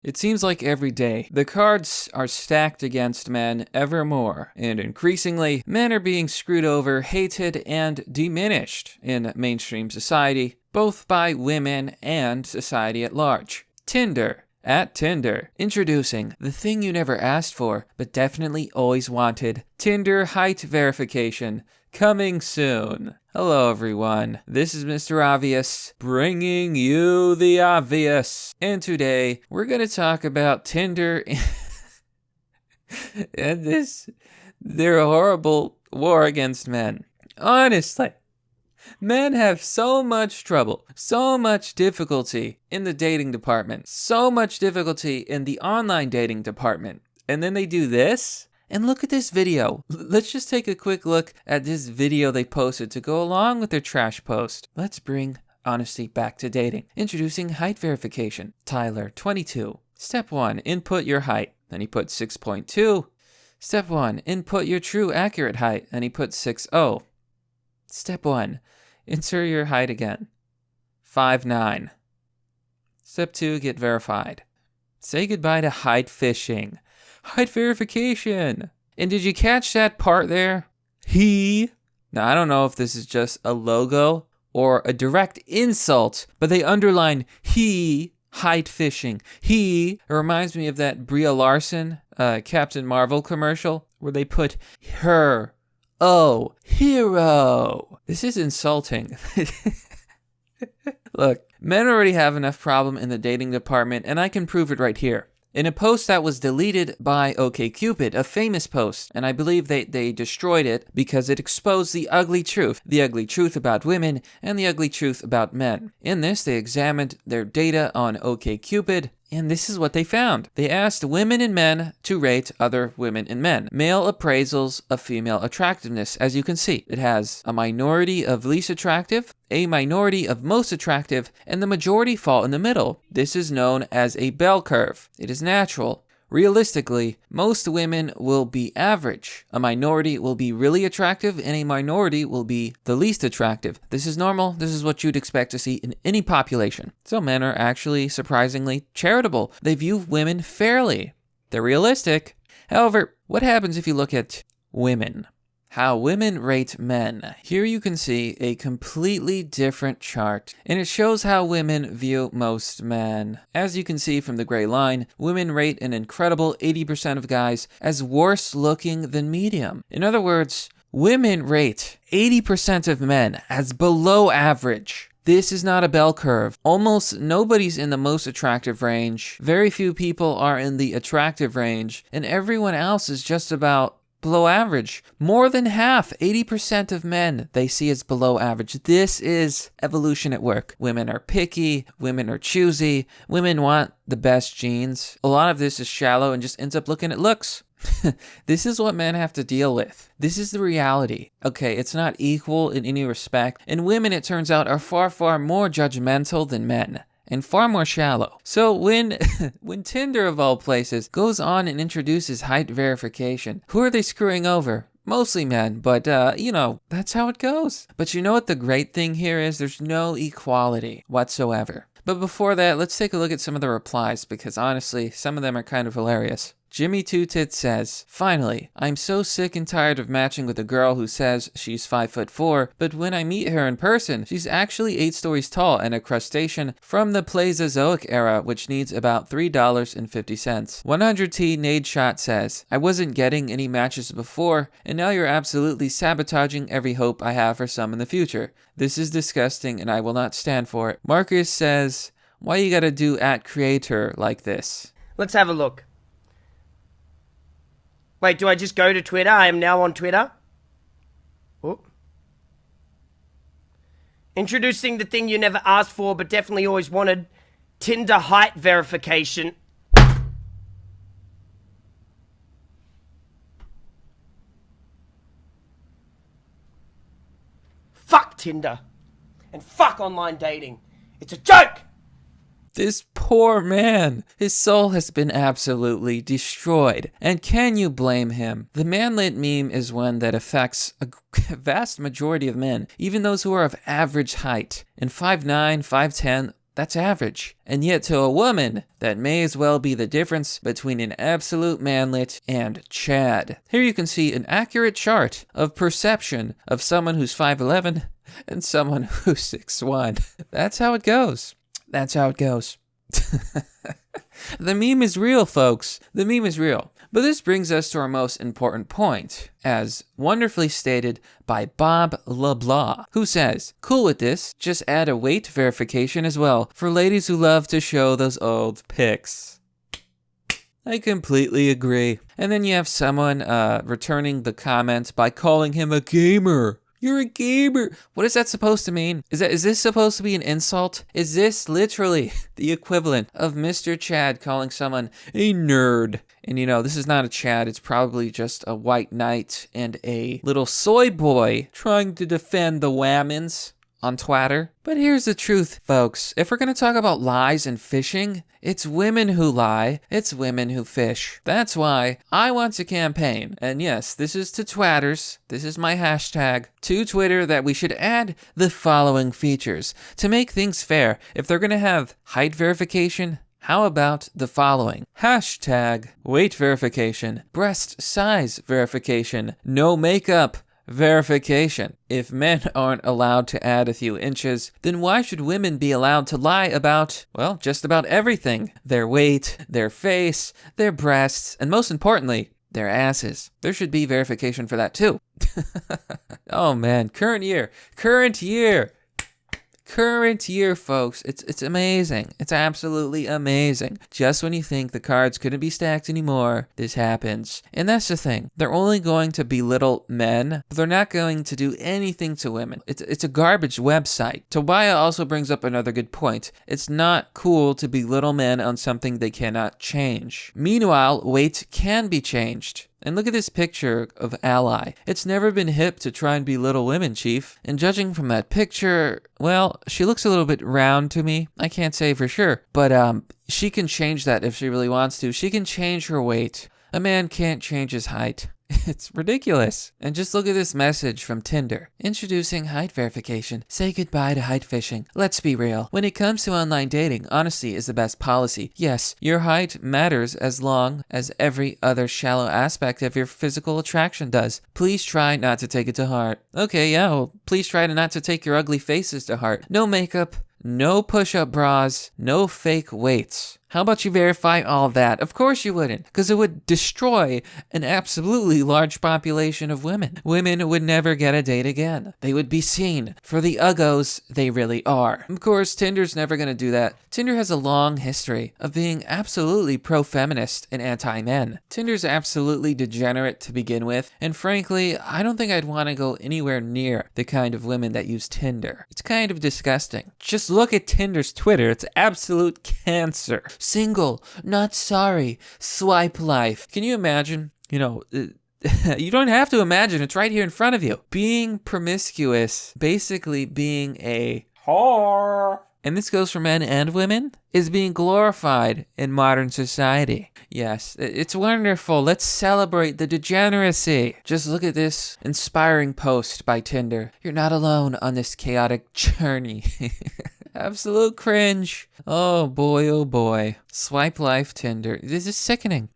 It seems like every day, the cards are stacked against men ever more, and increasingly, men are being screwed over, hated, and diminished in mainstream society, both by women and society at large. Tinder. At Tinder, introducing the thing you never asked for, but definitely always wanted, Tinder Height Verification, coming soon. Hello everyone, this is Mr. Obvious, bringing you the obvious. And today, we're gonna talk about Tinder and their horrible war against men. Honestly. Men have so much trouble, so much difficulty in the dating department, so much difficulty in the online dating department. And then they do this? And look at this video. Let's just take a quick look at this video they posted to go along with their trash post. Let's bring honesty back to dating. Introducing height verification. Tyler, 22. Step 1, input your height. Then he put 6.2. Step 1, input your true accurate height. And he put 6.0. Step 1. Enter your height again. 5'9". Step 2, get verified. Say goodbye to height phishing. Height verification. And did you catch that part there? He. Now, I don't know if this is just a logo or a direct insult, but they underline he, height phishing. He. It reminds me of that Brie Larson, Captain Marvel commercial where they put her. Oh, hero. This is insulting. Look, men already have enough problem in the dating department, and I can prove it right here. In a post that was deleted by OkCupid, a famous post, and I believe they destroyed it because it exposed the ugly truth about women and the ugly truth about men. In this, they examined their data on OkCupid, and this is what they found. They asked women and men to rate other women and men. Male appraisals of female attractiveness, as you can see. It has a minority of least attractive, a minority of most attractive, and the majority fall in the middle. This is known as a bell curve. It is natural. Realistically, most women will be average. A minority will be really attractive, and a minority will be the least attractive. This is normal. This is what you'd expect to see in any population. So men are actually surprisingly charitable. They view women fairly. They're realistic. However, what happens if you look at women? How women rate men. Here you can see a completely different chart, and it shows how women view most men. As you can see from the gray line, women rate an incredible 80% of guys as worse looking than medium. In other words, women rate 80% of men as below average. This is not a bell curve. Almost nobody's in the most attractive range. Very few people are in the attractive range, and everyone else is just about below average. More than half, 80% of men they see as below average. This is evolution at work. Women are picky, women are choosy, women want the best genes. A lot of this is shallow and just ends up looking at looks. This is what men have to deal with. This is the reality. Okay, it's not equal in any respect, and women, it turns out, are far, far more judgmental than men. And far more shallow. So when Tinder, of all places, goes on and introduces height verification, who are they screwing over? Mostly men, but, that's how it goes. But you know what the great thing here is? There's no equality whatsoever. But before that, let's take a look at some of the replies, because honestly, some of them are kind of hilarious. Jimmy Two Tits says, "Finally, I'm so sick and tired of matching with a girl who says she's 5'4", but when I meet her in person, she's actually 8 stories tall and a crustacean from the Paleozoic era, which needs about $3.50. 100T Nade Shot says, "I wasn't getting any matches before, and now you're absolutely sabotaging every hope I have for some in the future. This is disgusting, and I will not stand for it." Marcus says, "Why you gotta do @creator like this?" Let's have a look. Wait, do I just go to Twitter? I am now on Twitter. Oh. Introducing the thing you never asked for but definitely always wanted. Tinder Height Verification. Fuck Tinder. And fuck online dating. It's a joke! This poor man, his soul has been absolutely destroyed. And can you blame him? The manlit meme is one that affects a vast majority of men, even those who are of average height. And 5'9", 5'10", that's average. And yet to a woman, that may as well be the difference between an absolute manlet and Chad. Here you can see an accurate chart of perception of someone who's 5'11 and someone who's 6'1. That's how it goes. That's how it goes. The meme is real, folks. The meme is real. But this brings us to our most important point, as wonderfully stated by Bob LeBlanc, who says, cool with this, just add a weight verification as well for ladies who love to show those old pics. I completely agree. And then you have someone returning the comment by calling him a gamer. You're a gamer. What is that supposed to mean? Is this supposed to be an insult? Is this literally the equivalent of Mr. Chad calling someone a nerd? And this is not a Chad. It's probably just a white knight and a little soy boy trying to defend the whammons on Twitter. But here's the truth, folks. If we're going to talk about lies and fishing, it's women who lie, it's women who fish. That's why I want to campaign, and yes, this is to twatters, this is my hashtag, to Twitter, that we should add the following features. To make things fair, if they're going to have height verification, how about the following? Hashtag weight verification, breast size verification, no makeup verification. If men aren't allowed to add a few inches, then why should women be allowed to lie about, well, just about everything? Their weight, their face, their breasts, and most importantly, their asses. There should be verification for that too. Oh man, current year, folks. It's amazing. It's absolutely amazing. Just when you think the cards couldn't be stacked anymore, this happens. And that's the thing. They're only going to belittle men, but they're not going to do anything to women. It's a garbage website. Tobiah also brings up another good point. It's not cool to belittle men on something they cannot change. Meanwhile, weight can be changed. And look at this picture of Ally. It's never been hip to try and belittle women, Chief. And judging from that picture, well, she looks a little bit round to me. I can't say for sure. But she can change that if she really wants to. She can change her weight. A man can't change his height. It's ridiculous. And just look at this message from Tinder. Introducing height verification. Say goodbye to height fishing. Let's be real. When it comes to online dating, honesty is the best policy. Yes, your height matters as long as every other shallow aspect of your physical attraction does. Please try not to take it to heart. Okay, yeah, well, please try not to take your ugly faces to heart. No makeup, no push-up bras, no fake weights. How about you verify all of that? Of course you wouldn't, because it would destroy an absolutely large population of women. Women would never get a date again. They would be seen for the uggos they really are. Of course, Tinder's never going to do that. Tinder has a long history of being absolutely pro-feminist and anti-men. Tinder's absolutely degenerate to begin with, and frankly, I don't think I'd want to go anywhere near the kind of women that use Tinder. It's kind of disgusting. Just look at Tinder's Twitter. It's absolute cancer. Single, not sorry, swipe life. Can you imagine? You don't have to imagine. It's right here in front of you. Being promiscuous, basically being a whore, and this goes for men and women, is being glorified in modern society. Yes, it's wonderful. Let's celebrate the degeneracy. Just look at this inspiring post by Tinder. You're not alone on this chaotic journey. Absolute cringe. Oh boy. Swipe life Tinder. This is sickening.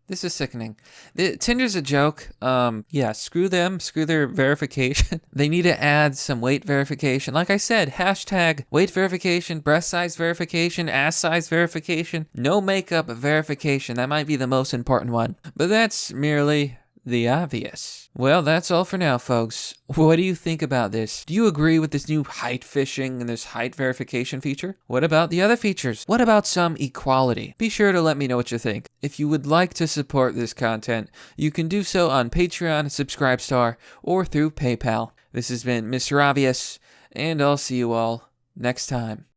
Tinder's a joke. Yeah, screw them. Screw their verification. They need to add some weight verification. Like I said, hashtag weight verification, breast size verification, ass size verification, no makeup verification. That might be the most important one. But that's merely the obvious. Well, that's all for now, folks. What do you think about this? Do you agree with this new height fishing and this height verification feature? What about the other features? What about some equality? Be sure to let me know what you think. If you would like to support this content, you can do so on Patreon, Subscribestar, or through PayPal. This has been Mr. Obvious, and I'll see you all next time.